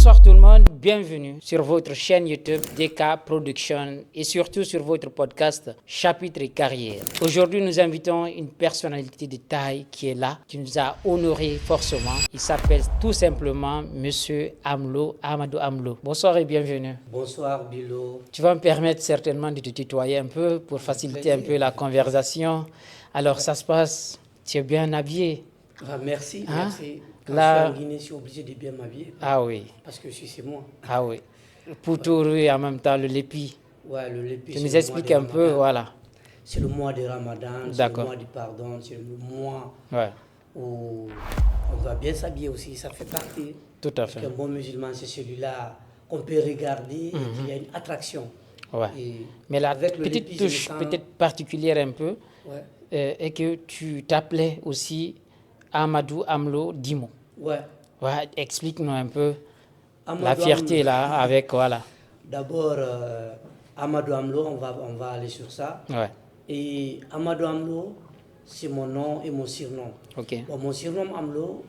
Bonsoir tout le monde, bienvenue sur votre chaîne YouTube DK Production et surtout sur votre podcast Chapitre et Carrière. Aujourd'hui, nous invitons une personnalité de taille qui est là, qui nous a honoré forcément. Il s'appelle tout simplement Monsieur Amlo, Amadou Amlo. Bonsoir et bienvenue. Bonsoir Bilo. Tu vas me permettre certainement de te tutoyer un peu pour faciliter un peu la conversation. Alors ça se passe, tu es bien habillé? Merci, Hein? merci. Quand Là- je suis en Guinée, je suis obligé de bien m'habiller. Ah oui, Parce que je suis chez moi. ah oui. Poutourou et en même temps le lépi. Ouais, le lépi, Tu c'est nous le expliques mois un de peu, Ramadan. voilà. C'est le mois de Ramadan, c'est D'accord. le mois du pardon, c'est le mois Ouais, où on doit bien s'habiller aussi. Ça fait partie. tout à fait. Qu'un bon musulman, c'est celui-là qu'on peut regarder et qu'il y a une attraction. Ouais. Et Mais la avec le petite lépi, je me touche sens- peut-être particulière un peu Ouais, est que tu t'appelais aussi Amadou Amlo Dimo. ouais. Ouais, explique-nous un peu la Amadou fierté Amlo. là avec, voilà. D'abord, Amadou Amlo, on va aller sur ça. Ouais, Et Amadou Amlo, c'est mon nom et mon surnom. ok, Bon, mon surnom Amlo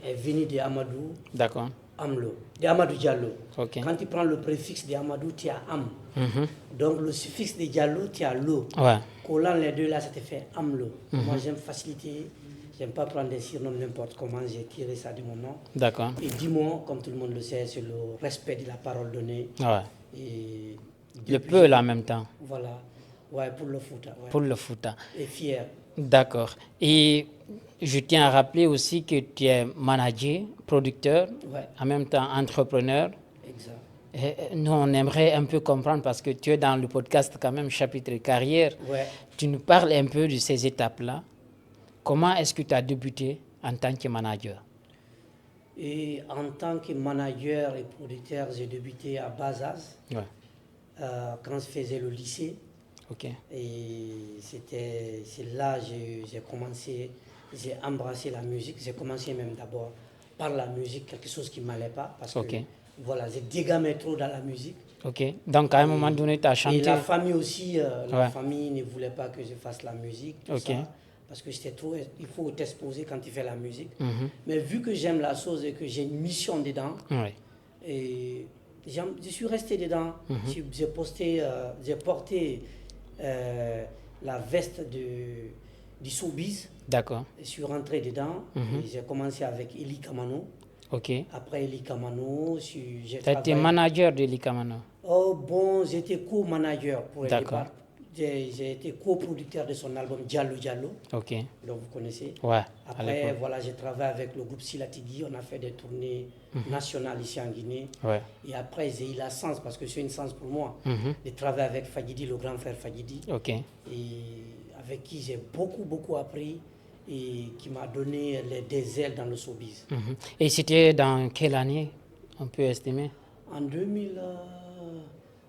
est venu de Amadou d'accord. Amlo, de Amadou Diallo. Ok. Quand tu prends le préfixe de Amadou, tu as Am. Mhm. Donc le suffixe de Diallo, tu as Lo. Ouais, Collant les deux là, ça te fait Amlo. Moi, j'aime faciliter. J'aime pas prendre des surnoms n'importe comment. J'ai tiré ça de mon nom. d'accord. Et dis-moi, comme tout le monde le sait, c'est le respect de la parole donnée. Ouais. Et Le depuis- peu là en même temps, Voilà. Ouais, pour le foot. Ouais. pour le foot. Et fier. D'accord. Et je tiens à rappeler aussi que tu es manager, producteur, Ouais, en même temps entrepreneur. exact. Nous, on aimerait un peu comprendre parce que tu es dans le podcast quand même, chapitre carrière. Ouais. Tu nous parles un peu de ces étapes-là. Comment est-ce que tu as débuté en tant que manager? Et en tant que manager et producteur, j'ai débuté à Bazaz, Ouais. quand je faisais le lycée. Ok. Et c'est là que j'ai commencé, j'ai embrassé la musique. J'ai commencé même d'abord par la musique, quelque chose qui ne m'allait pas. Parce Ok. que voilà, j'ai dégamé trop dans la musique. Ok. Donc, à un moment donné, tu as Et chanté. la famille aussi, la Ouais. famille ne voulait pas que je fasse la musique. Tout Ok. ça, parce que c'était trop, il faut t'exposer quand tu fais la musique. Mhm. Mais vu que j'aime la chose et que j'ai une mission dedans, Ouais. et je suis resté dedans. J'ai porté la veste du showbiz. D'accord. Je suis rentré dedans. Et j'ai commencé avec Eli Kamano. Ok. Après Eli Kamano, j'ai Tu as été travaillé. manager de Likamano. Oh bon, j'étais co-manager pour le D'accord. départ. J'ai été coproducteur de son album Diallo Diallo, Ok. donc vous connaissez. Ouais. À Après, l'époque. voilà, j'ai travaillé avec le groupe Silatigi. On a fait des tournées nationales ici en Guinée. Ouais. Et après, j'ai eu la chance, parce que c'est une chance pour moi, Mhm. de travailler avec Fagidi, le grand frère Fagidi, Ok. et avec qui j'ai beaucoup appris et qui m'a donné des ailes dans le showbiz. Mhm. Et c'était dans quelle année, on peut estimer? En 2000,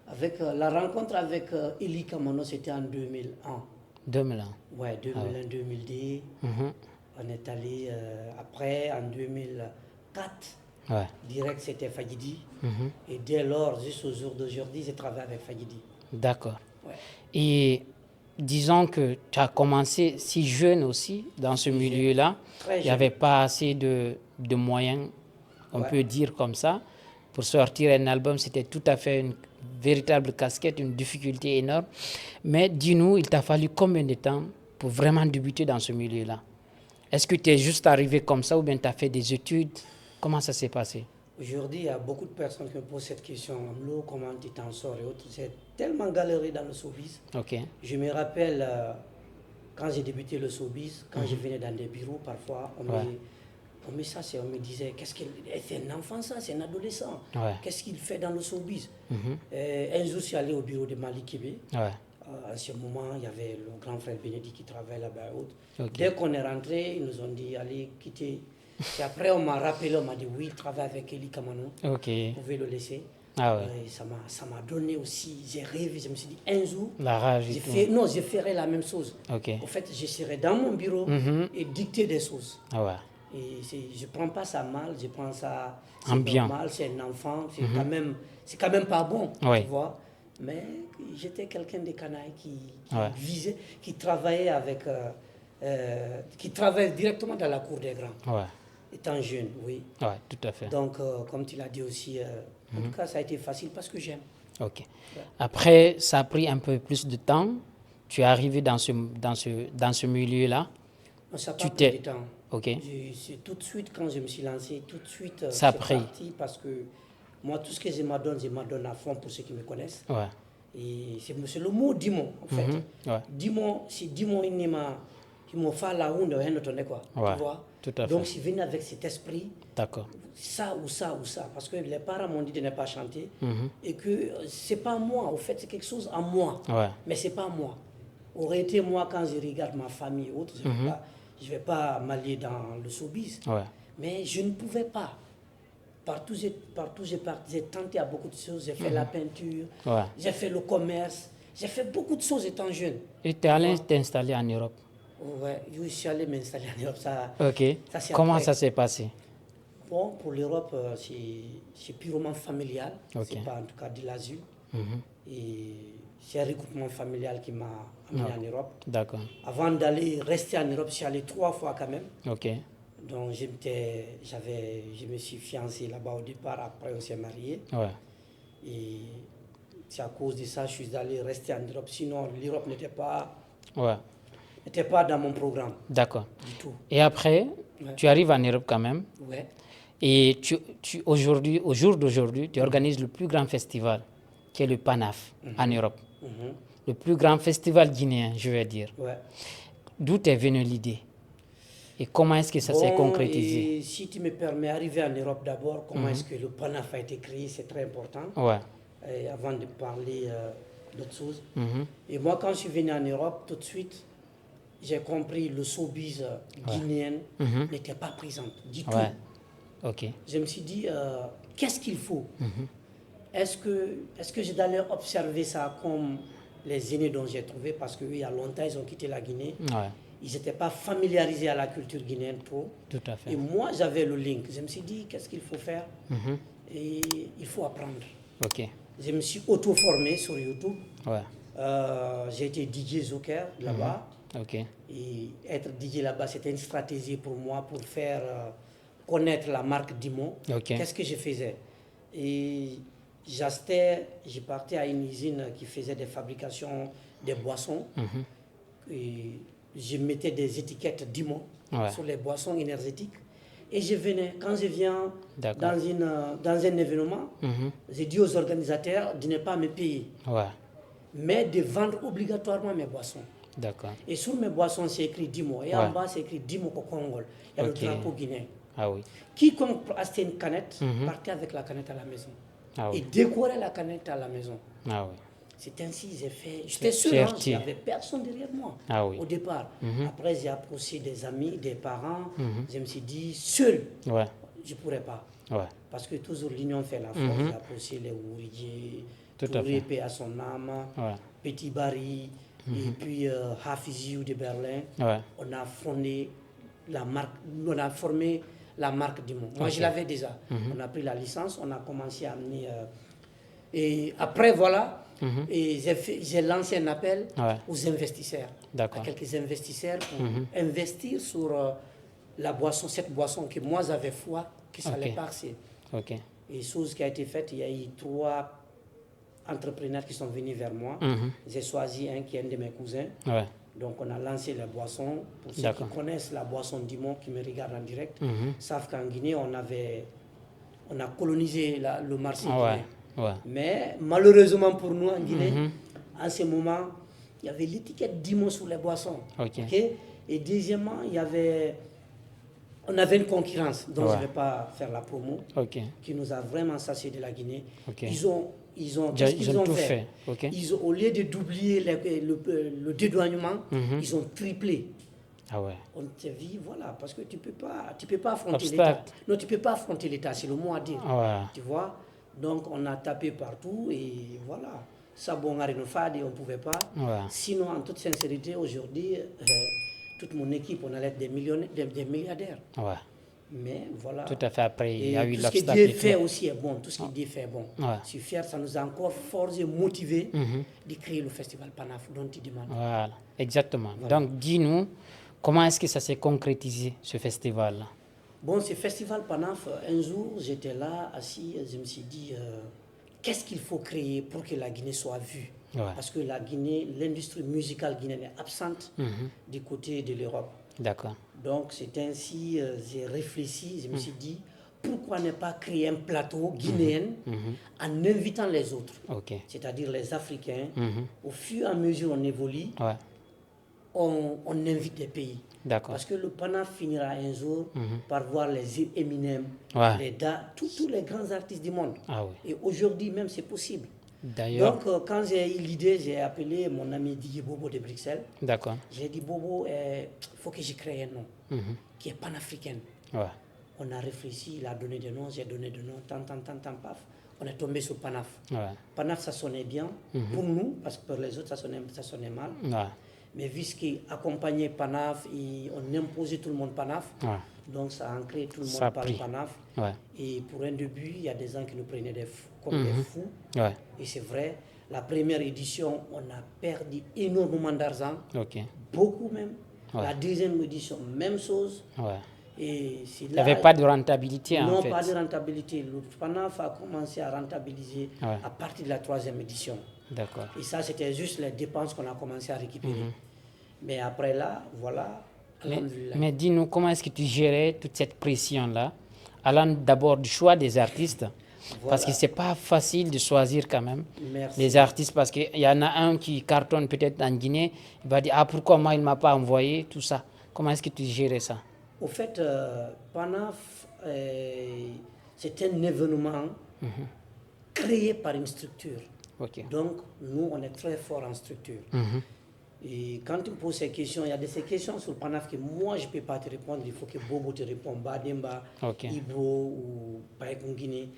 avec la rencontre avec Eli Kamano, c'était en 2001. 2001. Ouais, 2001-2002. Mhm. On est allé après, en 2004. Ouais. Direct, c'était Fagidi. Mhm. Et dès lors, jusqu'au jour d'aujourd'hui, j'ai travaillé avec Fagidi. D'accord. Ouais. Et disons que tu as commencé si jeune aussi dans ce milieu-là. Très Il n'y jeune. avait pas assez de moyens, on Ouais. peut dire comme ça. Pour sortir un album, c'était tout à fait une véritable casquette, une difficulté énorme. Mais dis-nous, il t'a fallu combien de temps pour vraiment débuter dans ce milieu-là? Est-ce que tu es juste arrivé comme ça ou bien tu as fait des études? Comment ça s'est passé? Aujourd'hui, il y a beaucoup de personnes qui me posent cette question. Amlo, comment tu t'en sors et autres. J'ai tellement galéré dans le showbiz. Ok. Je me rappelle quand j'ai débuté le showbiz, quand je venais dans des bureaux, parfois, on me disait, qu'est-ce qu'il c'est un enfant ça, c'est un adolescent. Ouais. Qu'est-ce qu'il fait dans le showbiz? Mhm. Un jour, je suis allé au bureau de Mali Kébé. Ouais. À ce moment, il y avait le grand frère Bénédicte qui travaillait là-bas et autres. Ok. Dès qu'on est rentré, ils nous ont dit, allez, quitter. Et après, on m'a rappelé, on m'a dit, oui, il travaille avec Eli Kamano. Ok. Vous pouvez le laisser. Ah ouais. Et ça m'a donné aussi, j'ai rêvé, je me suis dit, un jour, La rage et tout. je ferai la même chose. Ok. En fait, je serai dans mon bureau Mhm. et dicter des choses. Ah ouais. Et je ne prends pas ça mal, je prends ça c'est En bien. normal, c'est un enfant, c'est quand même pas bon, Oui. tu vois. Mais j'étais quelqu'un de canaille qui Ouais. visait, qui travaillait avec, qui travaillait directement dans la cour des grands. Ouais. Étant jeune, oui. Ouais, tout à fait. Donc, comme tu l'as dit aussi, en tout cas, ça a été facile parce que j'aime. Ok. Après, ça a pris un peu plus de temps. Tu es arrivé dans ce milieu-là. Non, ça n'a Tu pas pris t'es... de temps. Ok. C'est tout de suite, quand je me suis lancé, tout de suite, Ça a c'est pris. parti parce que moi, tout ce que je m'adonne à fond pour ceux qui me connaissent. Ouais. Et c'est le mot Dimon, en fait. Ouais. Dimon, si Dimon, il m'a fait la honte, quoi. Ouais, Tu vois? tout à fait. Donc, je suis venu avec cet esprit. D'accord. Ça ou ça ou ça, parce que les parents m'ont dit de ne pas chanter et que c'est pas moi, au fait c'est quelque chose en moi, Ouais. mais c'est pas moi. Aurait été moi quand je regarde ma famille ou autre, je vais pas m'allier dans le showbiz, Ouais. mais je ne pouvais pas. Partout j'ai tenté à beaucoup de choses, j'ai fait la peinture, Ouais. j'ai fait le commerce, j'ai fait beaucoup de choses étant jeune. Et tu es allé t'installer en Europe. Ouais, je suis allé m'installer en Europe, Ok. ça c'est Comment après. ça s'est passé? Bon, pour l'Europe, c'est purement familial. Ok. C'est pas en tout cas de l'asile. Et c'est un regroupement familial qui m'a amené en Europe. D'accord. Avant d'aller rester en Europe, je suis allé 3 fois quand même. Ok. Donc je me suis fiancé là-bas au départ, après on s'est marié. Ouais. Et c'est à cause de ça que je suis allé rester en Europe. Sinon, l'Europe n'était pas dans mon programme. D'accord. Du tout. Et après, tu arrives en Europe quand même. Ouais. Et aujourd'hui, au jour d'aujourd'hui, tu organises le plus grand festival, qui est le PANAF, en Europe. Le plus grand festival guinéen, je vais dire. Ouais. D'où est venue l'idée? Et comment est-ce que ça s'est concrétisé? Et si tu me permets, arriver en Europe d'abord, comment est-ce que le PANAF a été créé, c'est très important. Ouais. Et avant de parler d'autres choses. Et moi, quand je suis venu en Europe, tout de suite, j'ai compris le showbiz guinéen n'était pas présent du tout. Ok. Je me suis dit, qu'est-ce qu'il faut? Est-ce que je dois leur observer ça comme les aînés dont j'ai trouvé, parce qu'il y a longtemps, ils ont quitté la Guinée. Ouais. Ils n'étaient pas familiarisés à la culture guinéenne trop. Tout à fait. Et moi, j'avais le link. Je me suis dit, qu'est-ce qu'il faut faire? Et il faut apprendre. Ok. Je me suis auto-formé sur YouTube. Ouais. J'ai été DJ Zoker là-bas. Ok. Et être DJ là-bas, c'était une stratégie pour moi pour faire connaître la marque Dimon. Ok. Qu'est-ce que je faisais? Et j'ai parti à une usine qui faisait des fabrications des boissons. Et je mettais des étiquettes Dimon sur les boissons énergétiques. Et je venais, quand je viens dans un événement, j'ai dit aux organisateurs de ne pas me payer, mais de vendre obligatoirement mes boissons. D'accord. Et sur mes boissons, c'est écrit Dimo. Et en bas, c'est écrit Dimo Kokongol. Il y a le drapeau guinéen. Ah oui. Quiconque achetait une canette, partait avec la canette à la maison. Ah oui. Et décorait la canette à la maison. Ah oui. C'est ainsi que j'ai fait. J'étais seul, il n'y avait personne derrière moi au départ. Après, j'ai approché des amis, des parents. Je me suis dit, seul, je ne pourrais pas. Parce que toujours l'union fait la force. J'ai approché les Ouridjé, Touré, paix à son âme, Petit Barry, et puis Hafiziou de Berlin. On a fondé la marque, on a formé la marque Dimon. Moi, je l'avais déjà. On a pris la licence, on a commencé à amener. Et après, voilà. Et j'ai lancé un appel aux investisseurs, à quelques investisseurs pour investir sur la boisson, cette boisson que moi j'avais foi que ça allait passer. Et chose qui a été faite, il y a eu 3 entrepreneurs qui sont venus vers moi. J'ai choisi un qui est un de mes cousins. Donc on a lancé la boisson. Pour ceux qui connaissent la boisson Dimon, qui me regardent en direct, savent qu'en Guinée, on a colonisé le marché guinéen. Mais malheureusement pour nous en Guinée, en ce moment, il y avait l'étiquette Dimon sur les boissons. Et deuxièmement, on avait une concurrence dont je ne vais pas faire la promo, qui nous a vraiment sacié de la Guinée. Ils ont tout fait. Au lieu de doubler le dédouanement, ils ont triplé. On te dit, voilà, parce que tu peux pas affronter l'État. Non, tu ne peux pas affronter l'État, c'est le mot à dire. Tu vois? Donc on a tapé partout et voilà. Ça, bon, on ne pouvait pas. Sinon, en toute sincérité, aujourd'hui, toute mon équipe, on allait être des milliardaires. Mais voilà. Tout à fait. Après, il y a eu l'obstacle. Tout ce qui est fait aussi est bon. Tout ce qui est fait est bon. Je suis fier, ça nous a encore forcé, motivé de créer le festival PANAF dont tu demandes. Voilà, exactement. Donc, dis-nous, comment est-ce que ça s'est concrétisé, ce festival-là? Bon, ce festival Panaf, un jour, j'étais là, assis, je me suis dit, qu'est-ce qu'il faut créer pour que la Guinée soit vue? Parce que la Guinée, l'industrie musicale guinéenne est absente du côté de l'Europe. D'accord. Donc, c'est ainsi, j'ai réfléchi, je me suis dit, pourquoi ne pas créer un plateau guinéen en invitant les autres, c'est-à-dire les Africains. Au fur et à mesure on évolue, on invite des pays. Parce que le Panaf finira un jour par voir les Eminem, les tous les grands artistes du monde. Et aujourd'hui même, c'est possible. Donc, quand j'ai eu l'idée, j'ai appelé mon ami Didier Bobo de Bruxelles. J'ai dit, Bobo, il faut que je crée un nom qui est panafricain. On a réfléchi, il a donné des noms, j'ai donné des noms, paf. On est tombé sur Panaf. Panaf, ça sonnait bien pour nous, parce que pour les autres, ça sonnait mal. Mais vu ce qui accompagnait Panaf, et on imposait tout le monde Panaf, donc ça a ancré tout le monde par Panaf. Et pour un début, il y a des gens qui nous prenaient comme des fous. Et c'est vrai, la première édition, on a perdu énormément d'argent, beaucoup même. La deuxième édition, même chose. Et il n'y avait pas de rentabilité en fait. Non, pas de rentabilité. Le Panaf a commencé à rentabiliser à partir de la troisième édition. Et ça, c'était juste les dépenses qu'on a commencé à récupérer. Mais après là, voilà. Mais dis-nous, comment est-ce que tu gérais toute cette pression-là, allant d'abord du choix des artistes, parce que ce n'est pas facile de choisir quand même les artistes, parce qu'il y en a un qui cartonne peut-être en Guinée, il va dire « Ah, pourquoi moi il ne m'a pas envoyé ?» tout ça. Comment est-ce que tu gérais ça? Au fait, Panaf, c'est un événement créé par une structure. Donc, nous, on est très fort en structure. Et quand tu me poses ces questions, il y a ces questions sur Panaf que moi, je ne peux pas te répondre. Il faut que Bobo te réponde, Bademba, Ibo ou Paekongine.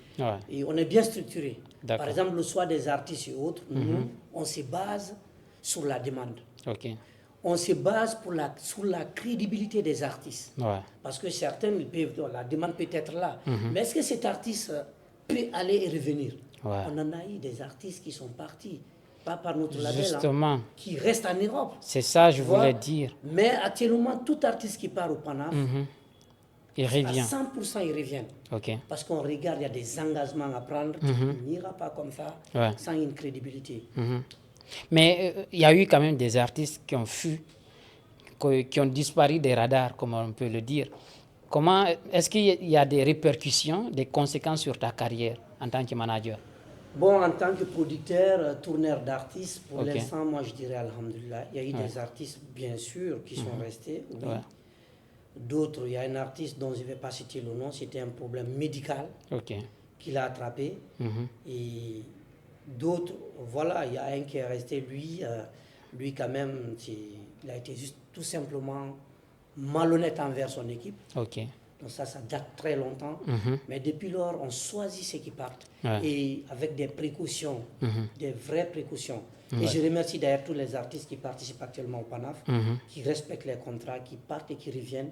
Et on est bien structuré. Par exemple, le choix des artistes et autres, nous, on se base sur la demande. On se base sur la crédibilité des artistes. Parce que certains, la demande peut être là. Mais est-ce que cet artiste peut aller et revenir? On en a eu des artistes qui sont partis, pas par notre label, qui restent en Europe. C'est ça, je voulais dire. Mais actuellement, tout artiste qui part au Panaf, il revient. À 100%, il revient. Parce qu'on regarde, il y a des engagements à prendre. Tu n'ira pas comme ça, sans une crédibilité. Mais il y a eu quand même des artistes qui ont fui, qui ont disparu des radars, comme on peut le dire. Comment est-ce qu'il y a des répercussions, des conséquences sur ta carrière en tant que manager? Bon, en tant que producteur, tourneur d'artistes, pour l'instant, moi je dirais alhamdoulilah. Il y a eu des artistes, bien sûr, qui sont restés. D'autres, il y a un artiste dont je ne vais pas citer le nom, c'était un problème médical qu'il a attrapé. Et d'autres, voilà, il y a un qui est resté, lui quand même, il a été juste tout simplement malhonnête envers son équipe. Donc ça date très longtemps. Mais depuis lors, on choisit ceux qui partent. Et avec des précautions, des vraies précautions. Et je remercie d'ailleurs tous les artistes qui participent actuellement au Panaf, qui respectent les contrats, qui partent et qui reviennent.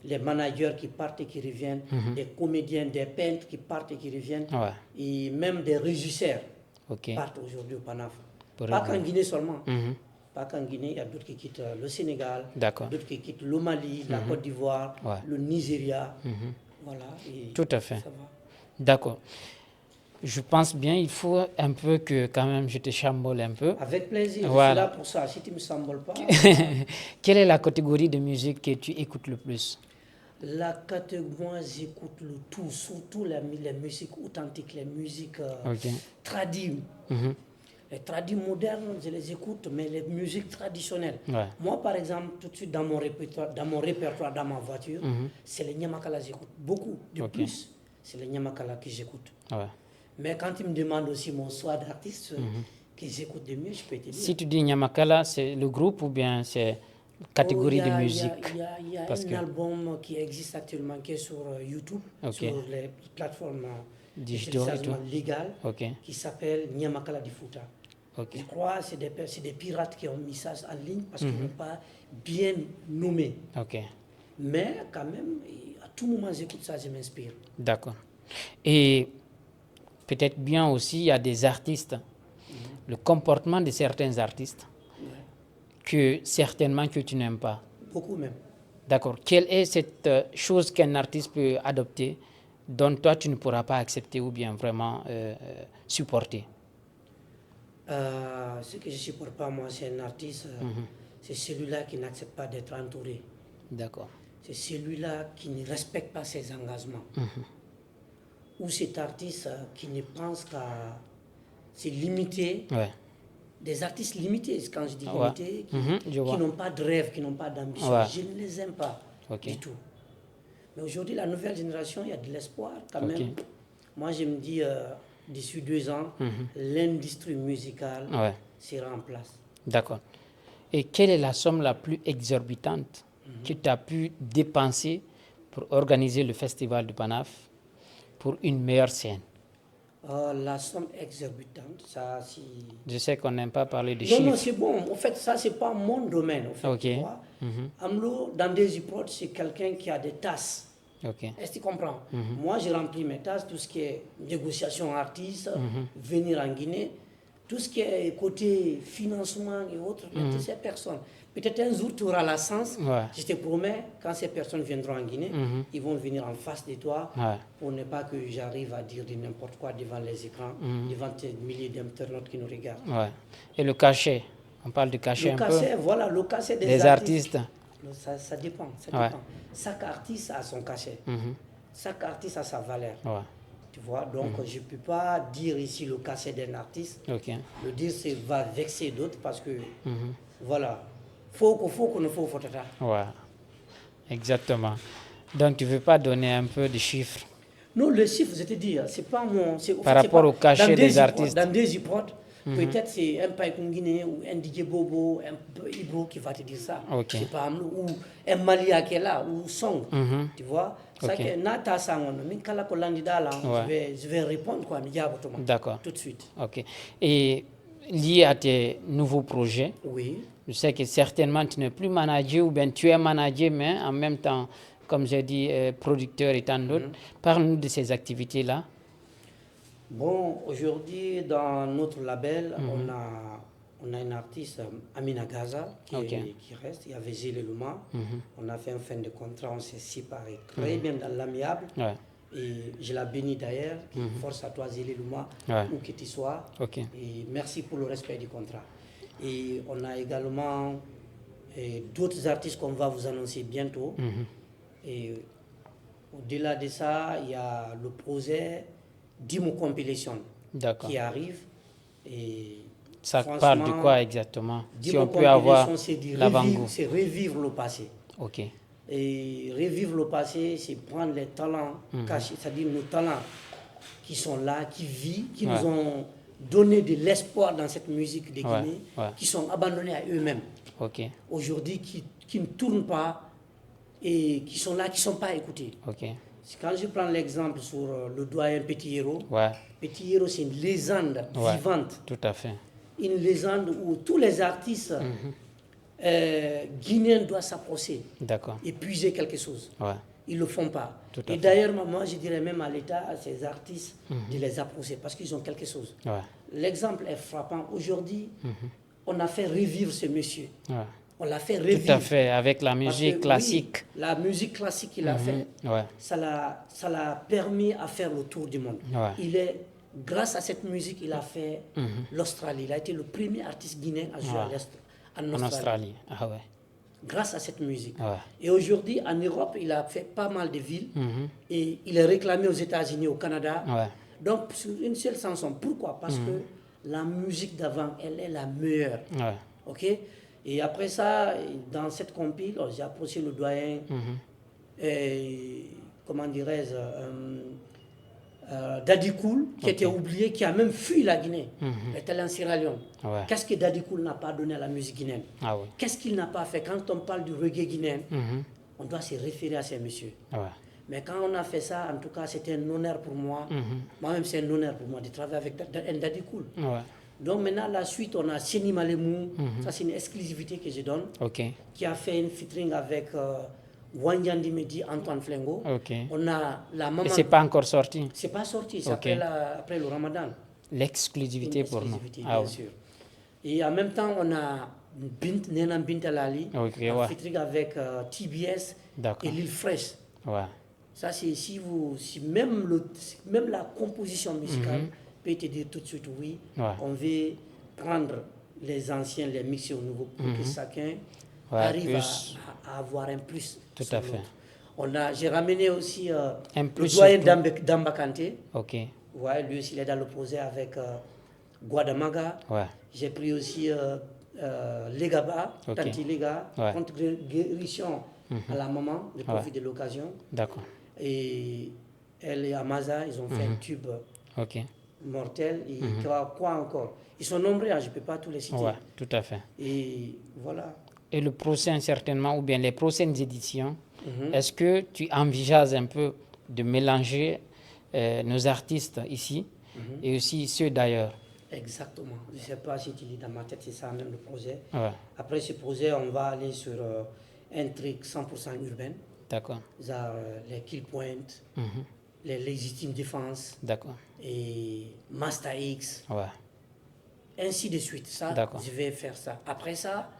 Les managers qui partent et qui reviennent. Des comédiens, des peintres qui partent et qui reviennent. Et même des régisseurs partent aujourd'hui au Panaf. Pas qu'en Guinée seulement. Pas qu'en Guinée, il y a d'autres qui quittent le Sénégal, d'autres qui quittent le Mali, la Côte d'Ivoire, le Nigeria. Voilà. Et tout à fait. D'accord. Je pense bien, il faut un peu que quand même je te chambole un peu. Avec plaisir, je suis là pour ça. Si tu ne me chamboles pas... Quelle est la catégorie de musique que tu écoutes le plus? La catégorie, moi j'écoute le tout, surtout les musiques authentiques, les musiques tradies. Les tradis modernes, je les écoute, mais les musiques traditionnelles. Moi, par exemple, tout de suite dans mon répertoire, dans ma voiture, c'est les Nyamakala que j'écoute. Beaucoup de plus, c'est les Nyamakala que j'écoute. Mais quand tu me demandes aussi mon choix d'artiste que j'écoute de mieux, je peux te dire. Si tu dis Nyamakala, c'est le groupe ou bien c'est catégorie de musique? Il y a un album qui existe actuellement, qui est sur YouTube, sur les plateformes digitales légales, qui s'appelle Nyamakala di Fouta. Je crois que c'est des pirates qui ont mis ça en ligne parce qu'ils n'ont pas bien nommé. Mais quand même, à tout moment, j'écoute ça, je m'inspire. D'accord. Et peut-être bien aussi, il y a des artistes, le comportement de certains artistes, que certainement que tu n'aimes pas. Beaucoup même. D'accord. Quelle est cette chose qu'un artiste peut adopter dont toi tu ne pourras pas accepter ou bien vraiment supporter? Ce que je ne supporte pas, moi, c'est un artiste, c'est celui-là qui n'accepte pas d'être entouré. D'accord. C'est celui-là qui ne respecte pas ses engagements. Ou cet artiste qui ne pense qu'à se limiter. Ouais. Des artistes limités, quand je dis limités, qui n'ont pas de rêve, qui n'ont pas d'ambition. Ouais. Je ne les aime pas du tout. Mais aujourd'hui, la nouvelle génération, il y a de l'espoir quand même. Moi, je me dis, d'ici 2 ans, l'industrie musicale sera en place. D'accord. Et quelle est la somme la plus exorbitante que tu as pu dépenser pour organiser le festival de Banaf pour une meilleure scène? La somme exorbitante, ça, si... Je sais qu'on n'aime pas parler de chiffres. Non, c'est bon. En fait, ça, c'est pas mon domaine. En fait, Amlo, dans Desiprod, c'est quelqu'un qui a des tasses. Est-ce que tu comprends? Moi, je remplis mes tasses, tout ce qui est négociation artiste, venir en Guinée, tout ce qui est côté financement et autres, c'est ces personnes. Peut-être un jour, tu auras la chance. Je te promets, quand ces personnes viendront en Guinée, ils vont venir en face de toi pour ne pas que j'arrive à dire de n'importe quoi devant les écrans, devant tes milliers d'internautes qui nous regardent. Et le cachet, on parle de cachet un peu. Voilà, le cachet des artistes. Ça dépend. Chaque artiste a son cachet. Chaque artiste a sa valeur. Tu vois, donc je ne peux pas dire ici le cachet d'un artiste. Le dire, ça va vexer d'autres parce que, voilà, faut qu'on ne faut pas. Ouais, exactement. Donc, tu ne veux pas donner un peu de chiffres? Non, les chiffres, je te dis, c'est pas mon... Par rapport au cachet des artistes. Dans Desiprod, peut-être c'est un Païkoun Guinée ou un DJ Bobo, un Ibro qui va te dire ça. C'est pas ou un Malia qui est là, ou Song, tu vois. Je vais répondre quoi, d'accord, tout de suite. Et lié à tes nouveaux projets, je sais que certainement tu n'es plus manager ou bien tu es manager, mais en même temps, comme j'ai dit, producteur et tant d'autres. Parle-nous de ces activités-là. Bon, aujourd'hui, dans notre label, on a une artiste, Amina Gaza, qui reste. Il y avait Gilles Louma. On a fait un fin de contrat, on s'est séparés très bien dans l'amiable. Et je la bénis d'ailleurs. Force à toi, Gilles Louma, où que tu sois. Et merci pour le respect du contrat. Et on a également d'autres artistes qu'on va vous annoncer bientôt. Et au-delà de ça, il y a le projet Dimo Compilation qui arrive. Et ça parle de quoi exactement? Si on peut avoir l'avant-goût. C'est revivre le passé. Et revivre le passé, c'est prendre les talents cachés, c'est-à-dire nos talents qui sont là, qui vivent, qui nous ont donné de l'espoir dans cette musique de Guinée, qui sont abandonnés à eux-mêmes. Aujourd'hui, qui ne tournent pas et qui sont là, qui ne sont pas écoutés. Quand je prends l'exemple sur le doyen Petit Héros, Petit Héros, c'est une légende vivante. Tout à fait. Une légende où tous les artistes guinéens doivent s'approcher et puiser quelque chose. Ils ne le font pas. Et d'ailleurs, moi, je dirais même à l'État, à ces artistes, de les approcher parce qu'ils ont quelque chose. L'exemple est frappant. Aujourd'hui, on a fait revivre ce monsieur. On l'a fait revivre. Tout à fait, avec la musique classique. Oui, la musique classique qu'il a fait, ça l'a permis à faire le tour du monde. Grâce à cette musique, il a fait l'Australie. Il a été le premier artiste guinéen à jouer en Australie. Grâce à cette musique. Et aujourd'hui, en Europe, il a fait pas mal de villes. Et il est réclamé aux États-Unis, au Canada. Donc, sur une seule chanson. Pourquoi? Parce que la musique d'avant, elle est la meilleure. Et après ça, dans cette compile, j'ai approché le doyen, comment dirais-je, Daddy Cool, qui était oublié, qui a même fui la Guinée. Il était en Sierra Leone. Qu'est-ce que Daddy Cool n'a pas donné à la musique guinéenne? Qu'est-ce qu'il n'a pas fait? Quand on parle du reggae guinéen, on doit se référer à ces messieurs. Mais quand on a fait ça, en tout cas, c'était un honneur pour moi. Moi-même, c'est un honneur pour moi de travailler avec Daddy Cool. Donc maintenant, la suite, on a Seni Malemou, ça c'est une exclusivité que je donne, qui a fait une featuring avec Wanyandi Medi, Antoine Flengo. On a la maman... Et c'est pas encore sorti? C'est pas sorti, c'est après le Ramadan. L'exclusivité pour nous. Bien sûr. Et en même temps, on a Nena Bintalali, featuring avec TBS et Lil Fresh. Ouais. Ça, c'est si même la composition musicale peut te dire tout de suite oui, on veut prendre les anciens, les mixer au nouveau pour que chacun arrive à avoir un plus. Tout à fait. J'ai ramené aussi le doyen Damba Kanté. Ok. Ouais, lui aussi, il est dans le projet avec Guadamaga. Ouais. J'ai pris aussi Legaba, Tanti Lega, contribution à la maman, le profit de l'occasion. D'accord. Et elle et Amaza, ils ont fait un tube mortel. Et quoi encore? Ils sont nombreux, je ne peux pas tous les citer. Ouais, tout à fait. Et voilà. Et le prochain, certainement, ou bien les prochaines éditions, est-ce que tu envisages un peu de mélanger nos artistes ici et aussi ceux d'ailleurs? Exactement. Je ne sais pas si tu dis dans ma tête, c'est ça même le projet. Ouais. Après ce projet, on va aller sur un truc 100% urbain. D'accord. Genre les Kill Point, les Légitimes Défense. D'accord. Et Master X. Ouais. Ainsi de suite. Ça, je vais faire ça. Après ça,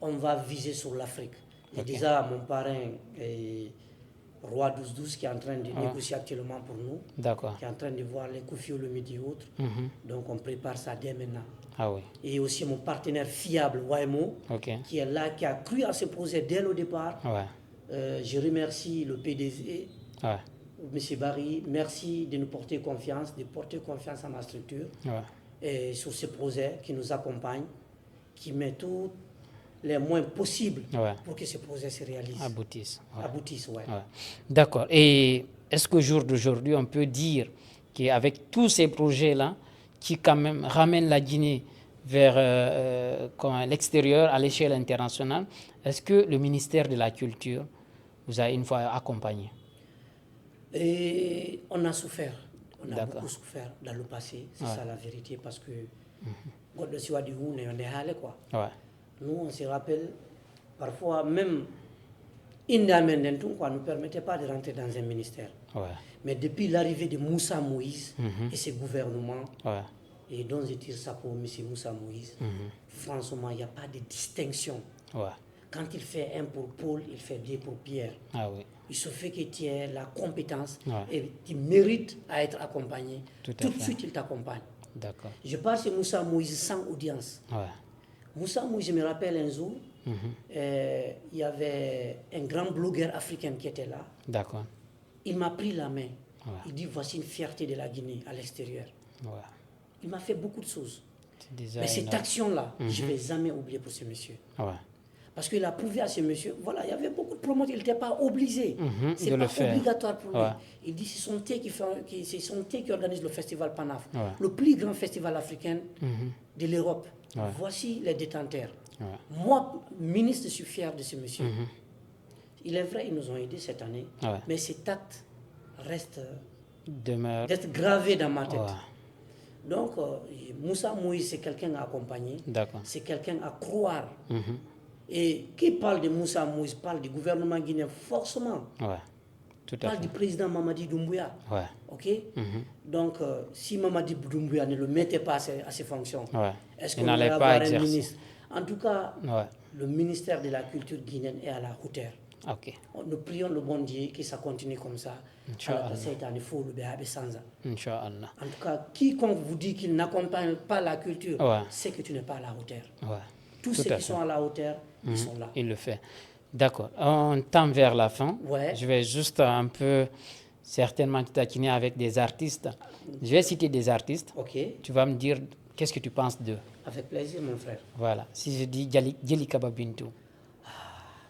on va viser sur l'Afrique. J'ai déjà mon parrain, Roi 1212, qui est en train de négocier actuellement pour nous. D'accord. Qui est en train de voir les Kofi Olomide et autres. Donc on prépare ça dès maintenant. Ah oui. Et aussi mon partenaire fiable, YMO, qui est là, qui a cru à ce projet dès le départ. Ouais. Je remercie le PDG, M. Barry. Merci de nous porter confiance, de porter confiance à ma structure. Ouais. Et sur ce projet qui nous accompagne, qui met tous les moyens possibles pour que ce projet se réalise. Aboutisse. Ouais. D'accord. Et est-ce qu'au jour d'aujourd'hui, on peut dire qu'avec tous ces projets-là, qui quand même ramènent la Guinée vers l'extérieur, à l'échelle internationale, est-ce que le ministère de la Culture vous a une fois accompagné? Et on a souffert. On a beaucoup souffert dans le passé, c'est ça la vérité, parce que on est allé quoi. Nous, on se rappelle, parfois même, ne nous permettait pas de rentrer dans un ministère. Mais depuis l'arrivée de Moussa Moïse et ses gouvernements, et dont je tire ça pour M. Moussa Moïse, franchement, il n'y a pas de distinction. Quand il fait un pour Paul, il fait deux pour Pierre. Il se fait que tu aies la compétence et tu mérites à être accompagné. Tout de suite, il t'accompagne. Je parle de Moussa Moïse sans audience. Moussa Moïse, je me rappelle un jour, il y avait un grand blogueur africain qui était là. Il m'a pris la main. Il dit, voici une fierté de la Guinée à l'extérieur. Il m'a fait beaucoup de choses. Mais cette action-là, je ne vais jamais oublier pour ce monsieur. Parce qu'il a prouvé à ce monsieur, voilà, il y avait beaucoup de promoteurs, il n'était pas obligé. C'est pas obligatoire pour lui. Il dit, c'est son thé qui organise le festival Panaf, le plus grand festival africain de l'Europe. Voici les détenteurs. Moi, ministre, je suis fier de ce monsieur. Il est vrai, ils nous ont aidés cette année, mais cet acte reste gravé dans ma tête. Donc, Moussa Moïse, c'est quelqu'un à accompagner, c'est quelqu'un à croire. Et qui parle de Moussa Moïse parle du gouvernement guinéen, forcément. Parle du président Mamadi Doumbouya. Donc, si Mamadi Doumbouya ne le mettait pas à ses fonctions, est-ce qu'on allait avoir un ministre? En tout cas, le ministère de la Culture guinéenne est à la hauteur. Nous prions le bon Dieu que ça continue comme ça. En tout cas, quiconque vous dit qu'il n'accompagne pas la culture, c'est que tu n'es pas à la hauteur. Tous ceux qui sont à la hauteur, ils sont là. Il le fait. D'accord. On tend vers la fin. Je vais juste un peu, certainement, taquiner avec des artistes. Je vais citer des artistes. Tu vas me dire qu'est-ce que tu penses d'eux. Avec plaisir, mon frère. Voilà. Si je dis Djeli Kaba Bintou.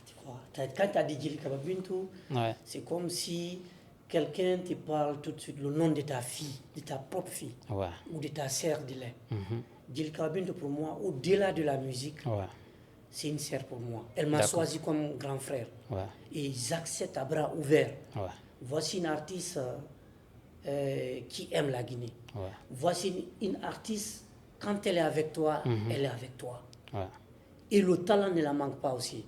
Tu crois? Quand tu as dit Djeli Kaba Bintou, c'est comme si quelqu'un te parle tout de suite le nom de ta fille, de ta propre fille, ou de ta sœur de lait. Djeli Kaba Bintou, pour moi, au-delà de la musique, c'est une sœur pour moi. Elle m'a choisi comme grand frère. Et j'accepte à bras ouverts. Voici une artiste qui aime la Guinée. Voici une artiste, quand elle est avec toi, elle est avec toi. Et le talent ne la manque pas aussi.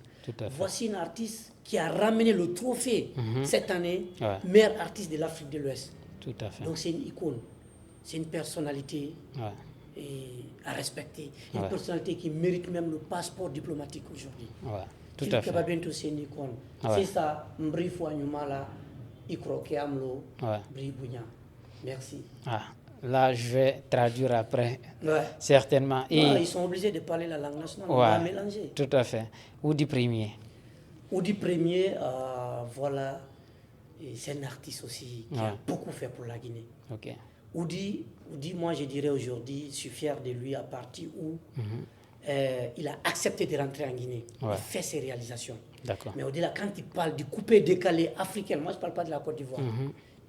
Voici une artiste qui a ramené le trophée cette année, meilleure artiste de l'Afrique de l'Ouest. Donc c'est une icône, c'est une personnalité à respecter. Une personnalité qui mérite même le passeport diplomatique aujourd'hui. Ouais, tout à fait. C'est ça, merci. Là, je vais traduire après, certainement. Et ils sont obligés de parler la langue nationale, on va mélanger. Tout à fait. Oudi Premier. Oudi Premier, voilà, c'est un artiste aussi qui a beaucoup fait pour la Guinée. Okay. Oudi, moi je dirais aujourd'hui, je suis fier de lui à partir où il a accepté de rentrer en Guinée. Il fait ses réalisations. D'accord. Mais au-delà, quand il parle du coupé-décalé africain, moi je ne parle pas de la Côte d'Ivoire,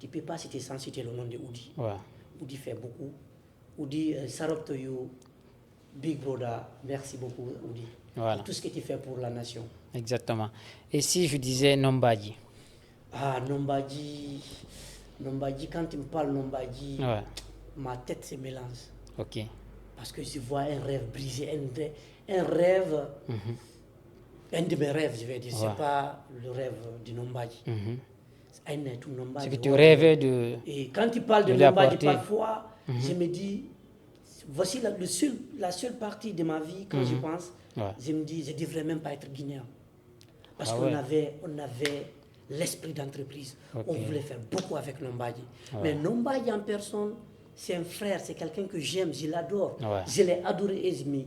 tu ne peux pas citer sans citer le nom de Oudi. Oudi fait beaucoup. Oudi, Sarop to you, Big Brother, merci beaucoup Oudi. Voilà. Pour tout ce que tu fais pour la nation. Exactement. Et si je disais Nombadji? Nombadji, quand tu me parles Nombadji, ma tête se mélange. Ok. Parce que je vois un rêve brisé, un rêve, un de mes rêves, je vais dire. C'est pas le rêve de Nombadji. C'est que tu rêvais de. Et quand tu parles de Nombadji, parfois, je me dis, voici la seule partie de ma vie, quand je pense, je me dis, je ne devrais même pas être guinéen. Parce qu'on avait l'esprit d'entreprise. On voulait faire beaucoup avec Nombadji. Mais Nombadji en personne, c'est un frère, c'est quelqu'un que j'aime, je l'adore. Je l'ai adoré et je ne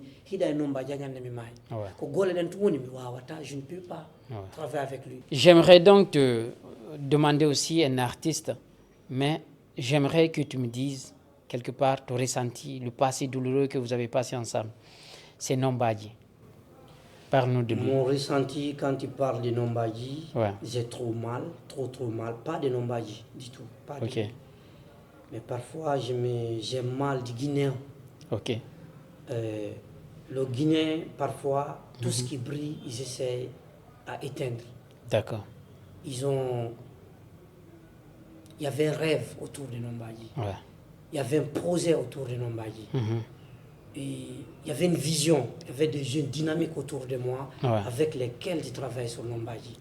peux pas travailler avec lui. J'aimerais donc te demander aussi un artiste, mais j'aimerais que tu me dises quelque part ton ressenti, le passé douloureux que vous avez passé ensemble. C'est Nombadji. Parle-nous de lui. Mon ressenti quand tu parles de Nombadji, j'ai trop mal. Pas de Nombadji du tout. Pas de... Mais parfois, j'ai mal du Guinéen. Ok. Le Guinéen, parfois, tout ce qui brille, ils essaient à éteindre. D'accord. Il y avait un rêve autour de Nombadji. Il y avait un projet autour de Nombadji. Et il y avait une vision, il y avait des jeunes dynamiques autour de moi avec lesquels je travaille sur Nombadji.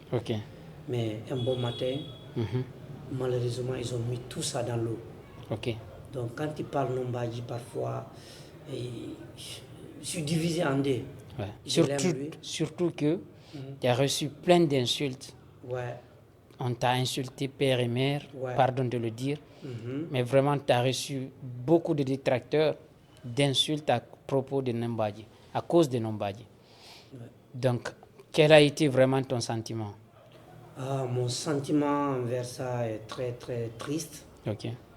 Mais un bon matin, malheureusement, ils ont mis tout ça dans l'eau. Donc quand tu parles Nombadji, parfois, je suis divisé en deux. Surtout que tu as reçu plein d'insultes. On t'a insulté père et mère, pardon de le dire. Mais vraiment, tu as reçu beaucoup de détracteurs, d'insultes à propos de Nombadji, à cause de Nombadji. Donc, quel a été vraiment ton sentiment? Mon sentiment envers ça est très très triste.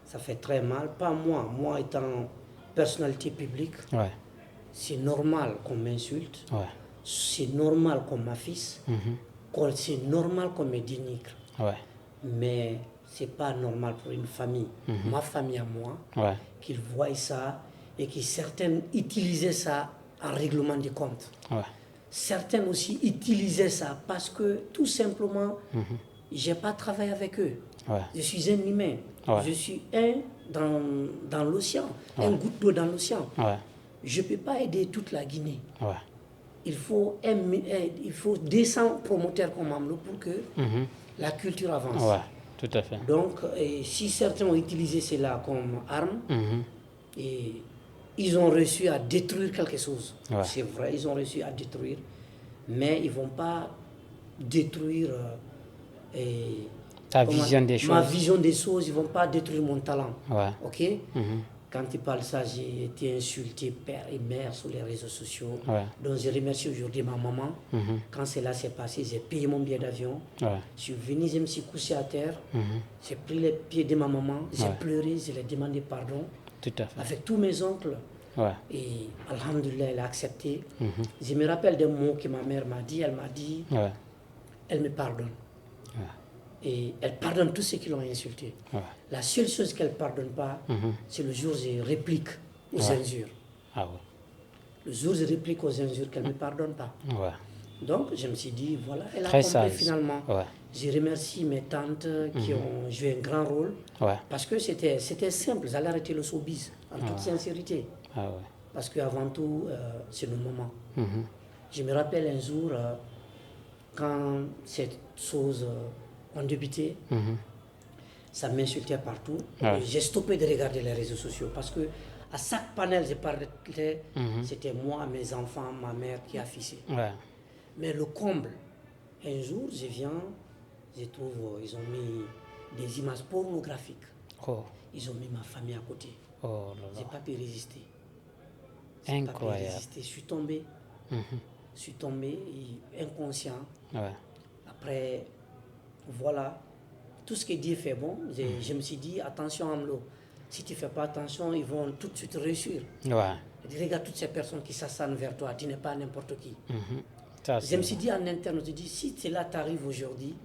Ça fait très mal. Pas moi étant personnalité publique, c'est normal qu'on m'insulte, c'est normal qu'on m'affiche, c'est normal qu'on me dénigre. Mais c'est pas normal pour une famille, ma famille à moi, qu'ils voient ça et que certains utilisaient ça en règlement de compte. Certains aussi utilisaient ça parce que tout simplement, j'ai pas travaillé avec eux. Je suis un humain. Je suis un dans l'océan, un goutte d'eau dans l'océan. Je ne peux pas aider toute la Guinée. Il faut 200 promoteurs comme Amlo pour que la culture avance. Tout à fait. Donc, si certains ont utilisé cela comme arme, et ils ont réussi à détruire quelque chose. C'est vrai, ils ont réussi à détruire, mais ils ne vont pas détruire ta vision des choses. Ma vision des choses, ils ne vont pas détruire mon talent. Ok? Quand tu parles ça, j'ai été insulté père et mère sur les réseaux sociaux. Donc je remercie aujourd'hui ma maman. Quand cela s'est passé, j'ai payé mon billet d'avion. Je suis venu, je me suis couché à terre. J'ai pris les pieds de ma maman, j'ai pleuré, je lui ai demandé pardon. Tout à fait. Avec tous mes oncles. Et alhamdoulilah, elle a accepté. Je me rappelle des mots que ma mère m'a dit. Elle m'a dit, elle me pardonne. Et elle pardonne tous ceux qui l'ont insulté. La seule chose qu'elle ne pardonne pas, c'est le jour où je réplique aux injures. Le jour où je réplique aux injures, qu'elle ne me pardonne pas. Donc, je me suis dit, voilà, elle a compris finalement. Je remercie mes tantes qui ont joué un grand rôle. Parce que c'était simple, j'allais arrêter le showbiz, en toute sincérité. Parce qu'avant tout, c'est le moment. Je me rappelle un jour, quand cette chose ont débuté, ça m'insultait partout. J'ai stoppé de regarder les réseaux sociaux parce que À chaque panel, je parlais, c'était moi, mes enfants, ma mère qui affichait. Ouais. Mais le comble, un jour, je viens, je trouve, ils ont mis des images pornographiques. Oh. Ils ont mis ma famille à côté. Oh là là. Je n'ai pas pu résister. Incroyable. Je suis tombé. Je suis tombé, inconscient. Ouais. Après, voilà, tout ce que Dieu fait bon. Je me suis dit, attention Amlo, si tu ne fais pas attention, ils vont tout de suite réussir. Ouais. Je dis, regarde toutes ces personnes qui s'assanent vers toi, tu n'es pas n'importe qui. Ça, je me suis dit en interne, je me suis dit, si cela t'arrive aujourd'hui,